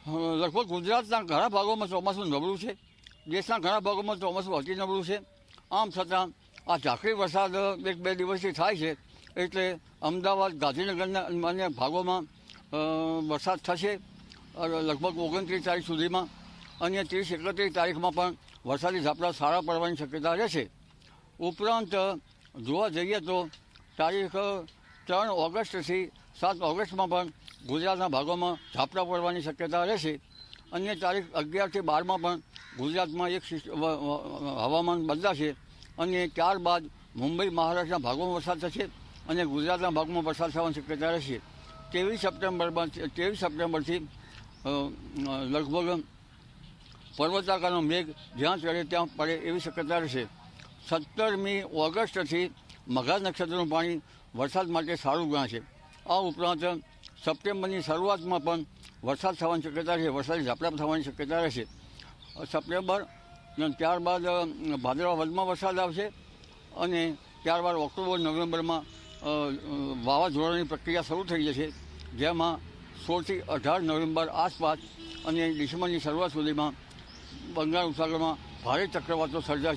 લગભગ ગુજરાતના ઘણા ભાગોમાં ચોમાસું નબળું છે. દેશના ઘણા ભાગોમાં ચોમાસું અતિ નબળું છે. આમ છતાં આ ઝાંખરી વરસાદ 1-2 દિવસથી થાય છે, એટલે અમદાવાદ, ગાંધીનગરના અન્ય ભાગોમાં વરસાદ થશે લગભગ 29 તારીખ સુધીમાં, અને 30-31 તારીખમાં પણ વરસાદી ઝાપટા સારા પડવાની શક્યતા રહેશે. ઉપરાંત જોવા જઈએ તો તારીખ 3 ઓગસ્ટથી 7 ઓગસ્ટમાં પણ ગુજરાતના ભાગોમાં ઝાપટા પડવાની શક્યતા રહેશે. અને તારીખ 11થી 12માં પણ ગુજરાતમાં એક હવામાન બદલાશે, અને ત્યારબાદ મુંબઈ, મહારાષ્ટ્રના ભાગોમાં વરસાદ થશે અને ગુજરાતના ભાગમાં વરસાદ થવાની શક્યતા રહેશે. 23 સપ્ટેમ્બરથી લગભગ પર્વતાકારનો મેઘ જ્યાં ચડે ત્યાં પડે એવી શક્યતા રહેશે. 17મી ઓગસ્ટથી મઘા નક્ષત્રનું પાણી વરસાદ માટે સારું ગણાશે. આ ઉપરાંત સપ્ટેમ્બરની શરૂઆતમાં પણ વરસાદ થવાની શક્યતા રહેશે, વરસાદી ઝાપટા થવાની શક્યતા રહેશે. સપ્ટેમ્બર, ત્યારબાદ ભાદરવા વદમાં વરસાદ આવશે, અને ત્યારબાદ ઓક્ટોબર, નવેમ્બરમાં વાવાઝોડાની પ્રક્રિયા શરૂ થઈ જશે, જેમાં 16થી 18 નવેમ્બર આસપાસ અને ડિસેમ્બરની શરૂઆત સુધીમાં બંગાળ ઉપસાગરમાં ભારે ચક્રવાતો સર્જાશે.